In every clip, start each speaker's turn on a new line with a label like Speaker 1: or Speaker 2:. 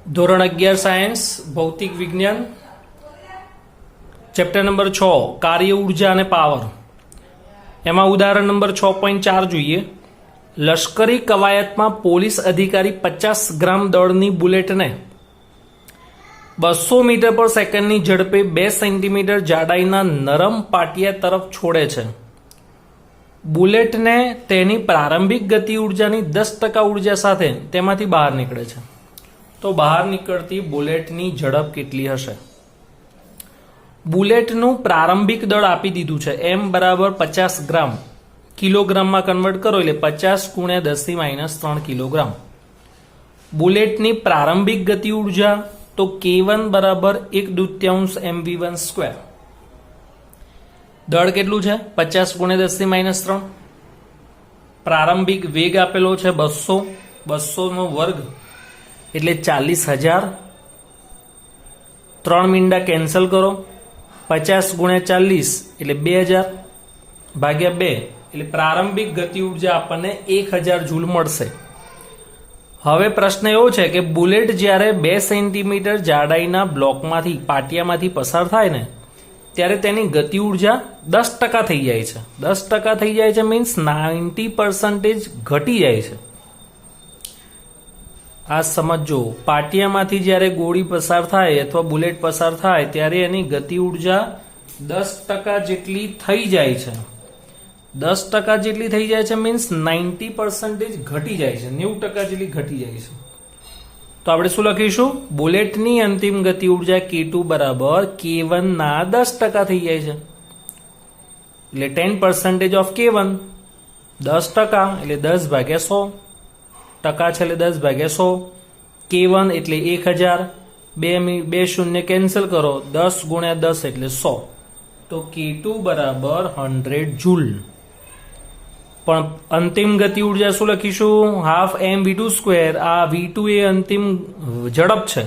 Speaker 1: ધોરણ 11 સાયન્સ ભૌતિક વિજ્ઞાન ચેપ્ટર નંબર 6 કાર્ય ઉર્જા અને પાવર એમાં ઉદાહરણ નંબર 6.4 જોઈએ। લશ્કરી કવાયતમાં પોલીસ અધિકારી 50 ગ્રામ દળની બુલેટને 200 મીટર પર સેકન્ડની ઝડપે 2 સેન્ટીમીટર જાડાઈના નરમ પાટિયા તરફ છોડે છે। બુલેટને તેની પ્રારંભિક ગતિ ઉર્જાની 10% ઉર્જા સાથે તેમાંથી બહાર નીકળે છે। તો બહાર નીકળતી બુલેટની ઝડપ કેટલી હશે? બુલેટનું પ્રારંભિક દળ આપી દીધું છે m બરાબર 50 ગ્રામ, કિલોગ્રામમાં કન્વર્ટ કરો એટલે 50 × 10⁻³ કિલોગ્રામ। બુલેટની પ્રારંભિક ગતિ ઉર્જા તો k1 બરાબર 1/2 mv1²। દળ કેટલું છે? 50 × 10⁻³। પ્રારંભિક વેગ આપેલો છે 200, 200 નો વર્ગ એટલે 40,000। 3 મીંડા કેન્સલ કરો, 50 × 40 એટલે 2000 ભાગ્યા 2 એટલે પ્રારંભિક ગતિ ઉર્જા આપણને 1000 જૂલ મળશે। હવે પ્રશ્ન એવો છે કે બુલેટ જ્યારે 2 સેન્ટીમીટર જાડાઈના બ્લોકમાંથી પાટિયામાંથી પસાર થાય ને ત્યારે તેની ગતિ ઉર્જા 10% થઈ જાય છે। 10% થઈ જાય છે મીન્સ 90% ઘટી જાય છે। આ સમજો, પાટિયામાંથી જ્યારે ગોળી પસાર થાય અથવા બુલેટ પસાર થાય ત્યારે એની ગતિ ઉર્જા 10% જેટલી થઈ જાય છે। 10% જેટલી થઈ જાય છે મીન્સ 90% ઘટી જાય છે, 90% જેટલી ઘટી જાય છે। તો આપણે શું લખીશું? બુલેટની અંતિમ ગતિ ઉર્જા k2 બરાબર k1 ના 10% થઈ જાય છે, એટલે 10% ઓફ k1 10% એટલે 10/100 ટકા છે એટલે 10/100। k1 એટલે 1000, 2 શૂન્ય કેન્સલ કરો, 10 × 10 એટલે 100, તો k2 બરાબર 100 જૂલ। પણ અંતિમ ગતિ ઉર્જા શું લખીશું? Half mv2²। આ v2 એ અંતિમ ઝડપ છે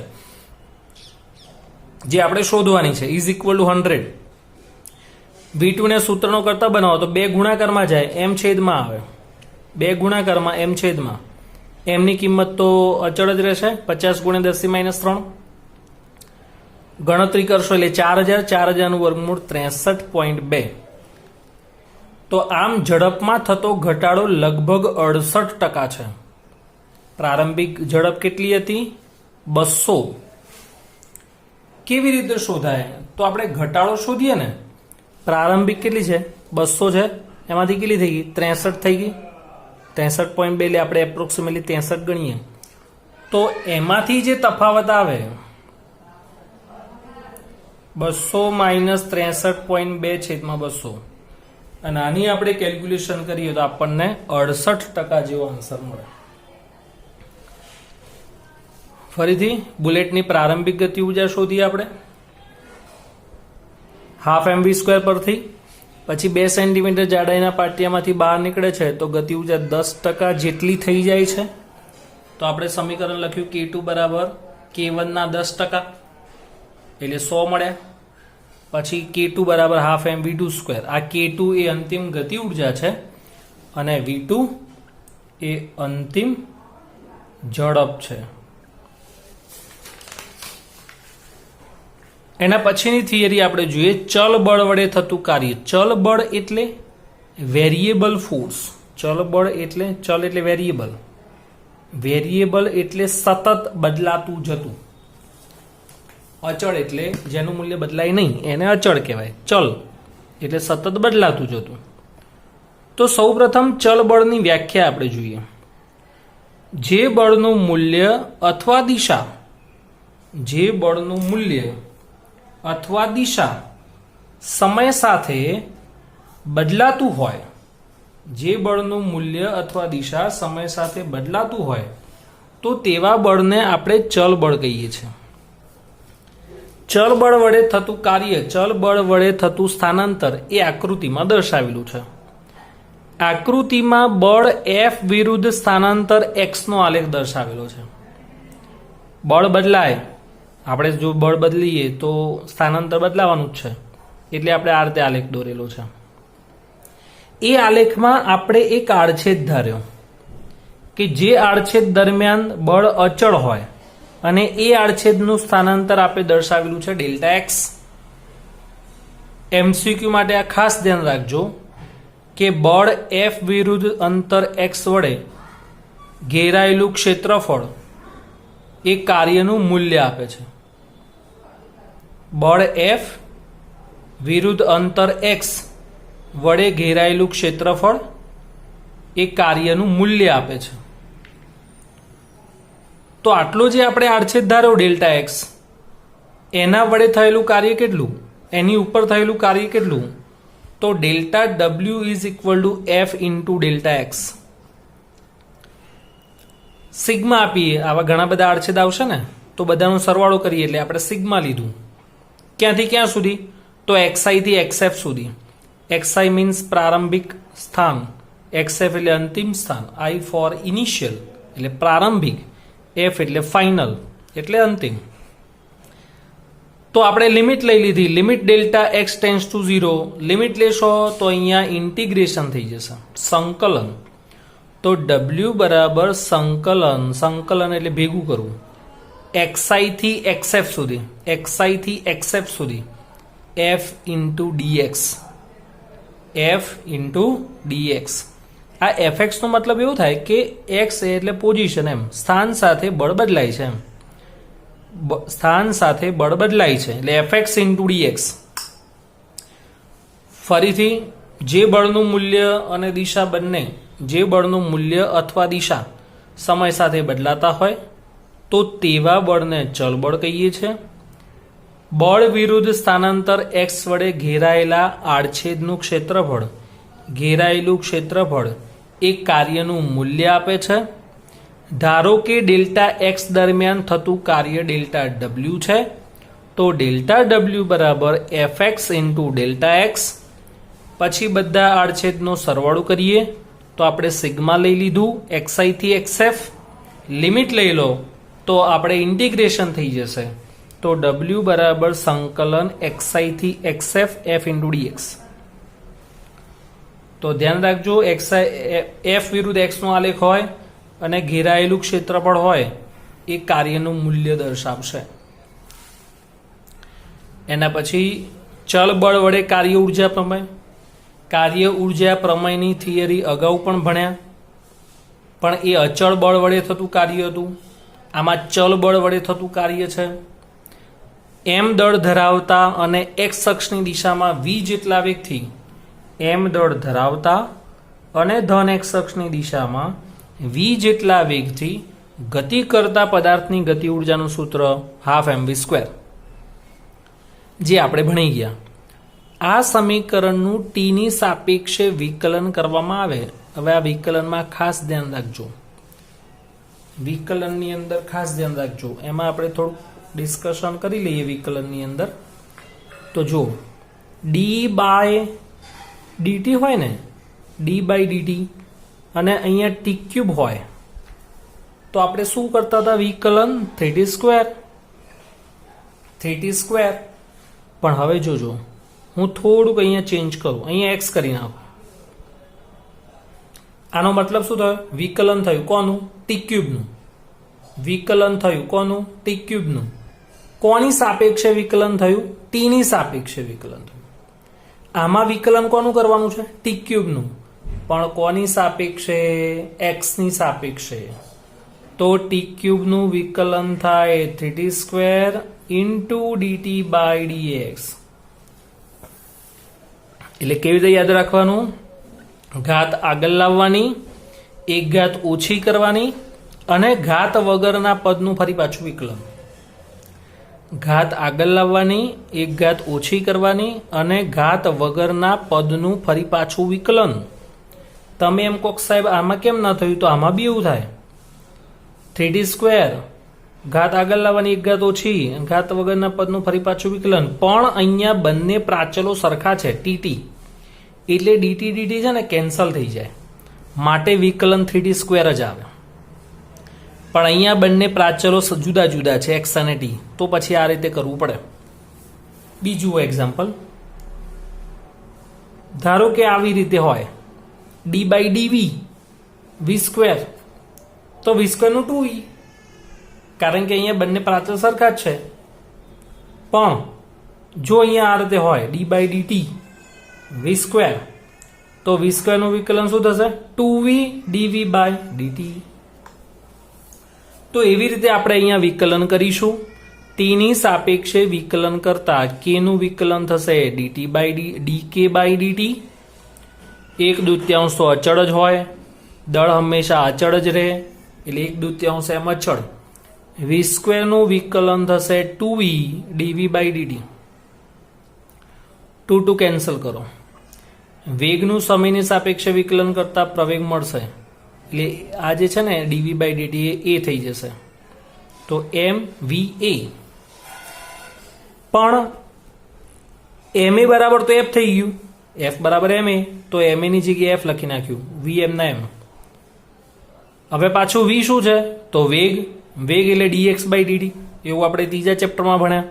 Speaker 1: જે આપણે શોધવાની છે, ઇઝ ઇક્વલ ટુ 100। v2 ને સૂત્રનો કરતા બનાવો તો 2 ગુણાકારમાં જાય, m છેદમાં આવે, 2 ગુણાકારમાં m છેદમાં, m ની કિંમત તો અચળ જ રહેશે 50 × 10⁻³। ગણતરી કરશો એટલે 4000 નું વર્ગમૂળ 63.2। તો આમ ઝડપમાં થતો ઘટાડો લગભગ 68% છે। પ્રારંભિક ઝડપ કેટલી હતી? 200। કેવી રીતે શોધાય? તો આપણે ઘટાડો શોધીએ ને, પ્રારંભિક કેટલી છે? 200 છે, એમાંથી કેટલી થઈ ગઈ? 63 થઈ ગઈ, 63.2 એટલે આપણે એપ્રોક્સિમેટલી 63 ગણીએ તો એમાંથી જે તફાવત આવે 200 - 63.2/200 અને આની આપણે કેલ્ક્યુલેશન કરીએ તો આપણને 68% જેવો આન્સર મળે। ફરીથી બુલેટની પ્રારંભિક ગતિ ઉર્જા શોધીએ આપણે હાફ mv² પરથી। પછી 2 સેન્ટીમીટર જાડાઈના પાટિયામાંથી બહાર નીકળે છે તો ગતિ ઉર્જા 10% જેટલી થઈ જાય છે। તો આપણે સમીકરણ લખ્યું k2 બરાબર k1 ના 10% એટલે 100 મળ્યા। પછી k2 બરાબર હાફ mv2²। આ k2 એ અંતિમ ગતિ ઉર્જા છે અને v2 એ અંતિમ ઝડપ છે। એના પછીની થિયરી આપણે જોઈએ, ચલ બળ વડે થતું કાર્ય। ચલ બળ એટલે વેરિયેબલ ફોર્સ। ચલ બળ એટલે, ચલ એટલે વેરિયેબલ, વેરિયેબલ એટલે સતત બદલાતું જતું, અચળ એટલે જેનું મૂલ્ય બદલાય નહીં એને અચળ કહેવાય, ચલ એટલે સતત બદલાતું જતું। તો સૌપ્રથમ ચલ બળની વ્યાખ્યા આપણે જોઈએ। જે બળનું મૂલ્ય અથવા દિશા, જે બળનું મૂલ્ય અથવા દિશા સમય સાથે બદલાતું હોય, જે બળનું મૂલ્ય અથવા દિશા સમય સાથે બદલાતું હોય તો તેવા બળને આપણે ચલ બળ કહીએ છીએ। ચલ બળ વડે થતું કાર્ય, ચલ બળ વડે થતું સ્થાનાંતર એ આકૃતિમાં દર્શાવેલું છે। આકૃતિમાં બળ F વિરુદ્ધ સ્થાનાંતર x નો આલેખ દર્શાવેલો છે। બળ બદલાય, આપણે જો બળ બદલીએ તો સ્થાનાંતર બદલાવાનું જ છે, એટલે આપણે આ રીતે આલેખ દોરેલો છે। એ આલેખમાં આપણે એક આડછેદ ધાર્યો કે જે આડછેદ દરમિયાન બળ અચળ હોય અને એ આડછેદનું સ્થાનાંતર આપણે દર્શાવેલું છે ડેલ્ટા એક્સ. એમસીક્યુ માટે આ ખાસ ધ્યાન રાખજો કે બળ એફ વિરુદ્ધ અંતર એક્સ વડે ઘેરાયેલું ક્ષેત્રફળ એ કાર્યનું મૂલ્ય આપે છે. બળ એફ વિરુદ્ધ અંતર એક્સ વડે ઘેરાયેલું ક્ષેત્રફળ એ કાર્યનું મૂલ્ય આપે છે. તો આટલો જે આપણે આડછેદ ધાર્યો ડેલ્ટા એક્સ, એના વડે થયેલું કાર્ય કેટલું, એની ઉપર થયેલું કાર્ય કેટલું, તો delta W is equal to f into delta x. Sigma આપીએ, આવા ઘણા બધા આડછેદ આવશે ને, તો બધાનો સરવાળો કરીએ એટલે આપણે સિગ્મા લીધું. ક્યાંથી ક્યાં સુધી, તો એક્સઆઈ થી એક્સએફ સુધી. એક્સઆઈ મીન્સ પ્રારંભિક સ્થાન, એક્સએફ એટલે અંતિમ સ્થાન, આઈ ફોર ઇનિશિયલ એટલે પ્રારંભિક, એફ એટલે ફાઇનલ એટલે અંતિમ. તો આપણે લિમિટ લઈ લીધી, limit delta x tense two 0. Limit લેશો તો અહીંયા ઇન્ટિગ્રેશન થઈ જશે, સંકલન. તો ડબલ્યુ બરાબર સંકલન, સંકલન એટલે ભેગું કરવું, એક્સઆઈ થી એક્સએફ સુધી, એક્સઆઈ થી એક્સએફ સુધી, f into dx, f into dx. આ એફએક્સ નો મતલબ એવું થાય કે એક્સ એટલે પોઝિશન, એમ સ્થાન સાથે બળ બદલાય છે, એમ સ્થાન સાથે બળ બદલાય છે એટલે એફએક્સ ઇન્ટુ ડીએક્સ. ફરીથી જે બળનું મૂલ્ય અને દિશા બંને, જે બળનું મૂલ્ય અથવા દિશા સમય સાથે બદલાતા હોય તો તેવા બળને ચલ બળ કહીએ છીએ. બળ વિરુદ્ધ સ્થાનાંતર એક્સ વડે ઘેરાયેલા આડછેદનું ક્ષેત્રફળ, ઘેરાયેલું ક્ષેત્રફળ એ કાર્યનું મૂલ્ય આપે છે. ધારો કે ડેલ્ટા એક્સ દરમિયાન થતું કાર્ય ડેલ્ટા ડબલ્યુ છે, તો ડેલ્ટા ડબલ્યુ બરાબર F x into delta x. પછી બધા આડછેદનો સરવાળો કરીએ તો આપણે સિગ્મા લઈ લીધું, એક્સઆઈ થી એક્સએફ. લિમિટ લઈ લો તો આપણે ઇન્ટિગ્રેશન થઈ જશે, તો ડબલ્યુ બરાબર સંકલન એક્સઆઈ થી એક્સએફ એફ ઇન્ટુ ડીએક્સ. તો ધ્યાન રાખજો, એફ વિરુદ્ધ એક્સ નો આલેખ હોય અને ઘેરાયેલું ક્ષેત્રફળ હોય એ કાર્યનું મૂલ્ય દર્શાવશે. એના પછી ચલ બળ વડે કાર્ય ઉર્જા પ્રમેય. કાર્ય ઉર્જા પ્રમેયની થિયરી અગાઉ પણ ભણ્યા, પણ એ અચળ બળ વડે થતું કાર્ય હતું. આમાં ચલ બળ વડે થતું કાર્ય છે. એમ દળ ધરાવતા અને એક્સ અક્ષની દિશામાં વી જેટલા વેગથી, એમ દળ ધરાવતા અને ધન એક્સ અક્ષની દિશામાં વી જેટલા વેગથી ગતિ કરતા પદાર્થની ગતિ ઉર્જાનું સૂત્ર હાફ mv સ્ક્વેર, જે આપણે ભણી ગયા. આ સમીકરણનું ટીની સાપેક્ષે વિકલન કરવામાં આવે. હવે આ વિકલનમાં ખાસ ધ્યાન રાખજો, વિકલનની અંદર ખાસ ધ્યાન રાખજો, એમાં આપણે થોડું ડિસ્કશન કરી લઈએ વિકલનની અંદર. તો જો ડી બાય ડીટી હોય ને, ડી બાય ડીટી, અને અહીંયા ટી ક્યુબ હોય તો આપણે શું કરતા હતા, વિકલન 3t સ્ક્વેર, 3t સ્ક્વેર. પણ હવે જોજો, હું થોડુંક અહીંયા ચેન્જ કરું, અહીંયા એક્સ કરી નાખું. આનો મતલબ શું થયો, વિકલન થયું કોનું, ટી ક્યુબનું. વિકલન થયું કોનું, ટી ક્યુબનું. કોની સાપેક્ષે વિકલન થયું, ટીની સાપેક્ષે વિકલન થયું. આમાં વિકલન કોનું કરવાનું છે, ટી ક્યુબનું, પણ કોની સાપેક્ષે, એક્સની સાપેક્ષે. તો ટી ક્યુબનું વિકલન થાય 3t square into dt by dx. એટલે કેવી રીતે યાદ રાખવાનું, ઘાત આગળ લાવવાની, એક ઘાત ઓછી કરવાની અને ઘાત વગરના પદનું ફરી પાછું વિકલન. ઘાત આગળ લાવવાની, એક ઘાત ઓછી કરવાની અને ઘાત વગરના પદનું ફરી પાછું વિકલન. તમે એમ કહો સાહેબ આમાં કેમ ના થયું, તો આમાં બી એવું થાય. 3t સ્ક્વેર, ઘાત આગળ લાવવાની, એક ઘાત ઓછી, ઘાત વગરના પદનું ફરી પાછું વિકલન. પણ અહીંયા બંને પ્રાચલો સરખા છે, ટીટી, એટલે ડીટી ડીટી છે ને કેન્સલ થઈ જાય, માટે વિકલન 3t સ્ક્વેર જ આવે. પણ અહીંયા બંને પ્રાચલો જુદા જુદા છે, એક્સ અને ટી, તો પછી આ રીતે કરવું પડે. બીજું એક્ઝામ્પલ, ધારો કે આવી રીતે હોય d by dv v square, તો વી સ્ક્વેરનું 2e, કારણ કે અહીંયા બંને પ્રાચલ સરખા જ છે, પણ જો અહીંયા આ રીતે હોય d by dt v square, તો વી સ્ક્વેર નું વિકલન શું થશે? 2v dv by DT. તો એવી રીતે આપણે અહીંયા વિકલન કરીશું. તેની સાપેક્ષે વિકલન કરતા k નું વિકલન થશે dt by dk by dt. 1/2 તો અચળ જ હોય, દળ હંમેશા અચળ જ રહે, એટલે 1/2 એમ અચળ. વી સ્ક્વેર નું વિકલન થશે 2v dv by dt. 2 cancel કરો. વેગનું સમયની સાપેક્ષે વિકલન કરતા પ્રવેગ મળશે, એટલે આ જે છે ને dv બાય dt એ થઈ જશે, તો mva. પણ ma બરાબર તો f થઈ ગયું, f બરાબર ma, તો ma ની જગ્યાએ f લખી નાખ્યું, vm ના m. હવે પાછું v શું છે? તો વેગ એટલે dx બાય dt, એવું આપણે ત્રીજા ચેપ્ટરમાં ભણ્યા.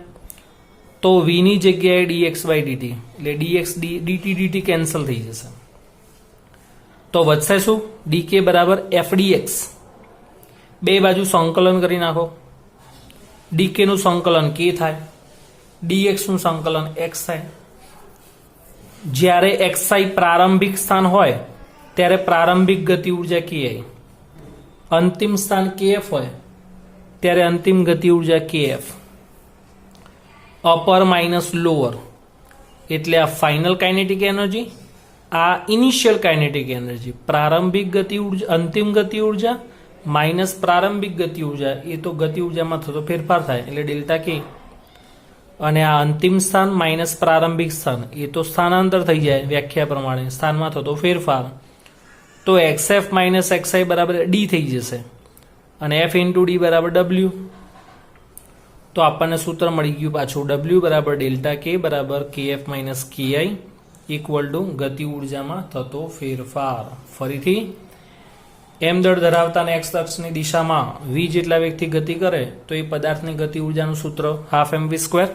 Speaker 1: તો v ની જગ્યાએ dx બાય dt, એટલે dx dt કેન્સલ થઈ જશે. તો વધશે શું? dk બરાબર f dx. બે બાજુ સંકલન કરી નાખો. dk નું સંકલન k થાય, dx નું સંકલન x થાય. જ્યારે xi પ્રારંભિક સ્થાન હોય ત્યારે પ્રારંભિક ગતિ ઉર્જા ki, અંતિમ સ્થાન kf હોય ત્યારે અંતિમ ગતિ ઉર્જા kf. અપર માઇનસ લોઅર એટલે આ ફાઇનલ કાઇનેટિક એનર્જી, આ ઇનિશિયલ કાઇનેટિક એનર્જી. પ્રારંભિક ગતિ ઉર્જા, અંતિમ ગતિ ઉર્જા માઇનસ પ્રારંભિક ગતિ ઉર્જા, એ તો ગતિ ઉર્જામાં થતો ફેરફાર થાય એટલે ડેલ્ટા કે. અને આ અંતિમ સ્થાન માઇનસ પ્રારંભિક સ્થાન, એ તો સ્થાનાંતર થઈ જાય વ્યાખ્યા પ્રમાણે, સ્થાનમાં થતો ફેરફાર. તો xf માઇનસ xi બરાબર d થઈ જશે, અને f ઇન્ટુ d બરાબર w. તો આપણને સૂત્ર મળી ગયું પાછું, w બરાબર ડેલ્ટા કે બરાબર kf minus ki equal to ગતિ ઉર્જામાં થતો ફેરફાર. ફરીથી m દળ ધરાવતા અને x અક્ષની દિશામાં v જેટલા વેગથી ગતિ કરે તો એ પદાર્થની ગતિ ઉર્જાનું સૂત્ર હાફ mv સ્ક્વેર.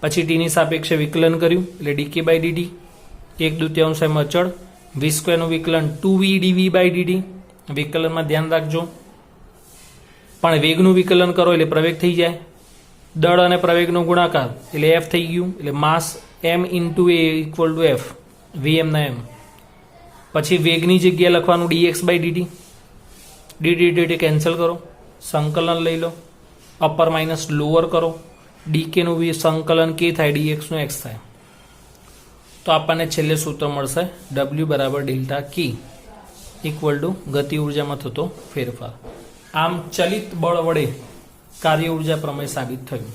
Speaker 1: પછી t ની સાપેક્ષે વિકલન કર્યું એટલે dk બાય dt, 1/2 એમ અચળ. v સ્ક્વેરનું વિકલન 2v dv બાય dt, વિકલનમાં ધ્યાન રાખજો. પણ વેગનું વિકલન કરો એટલે પ્રવેગ થઈ જાય. દળ અને પ્રવેગનો ગુણાકાર એટલે f થઈ ગયું, એટલે mass m into a equal to f, vm ના m. પછી વેગની જગ્યાએ લખવાનું dx by dt, dt cancel કરો, સંકલન લઈ લો, અપર માઇનસ લોઅર કરો, dk નું સંકલન k થાય, dx નું x થાય. તો આપણને છેલ્લે સૂત્ર મળશે w બરાબર ડેલ્ટા k ઇક્વલ ટુ ગતિ ઉર્જામાં થતો ફેરફાર. આમ ચલિત બળ વડે કાર્ય ઉર્જા પ્રમેય સાબિત થયું.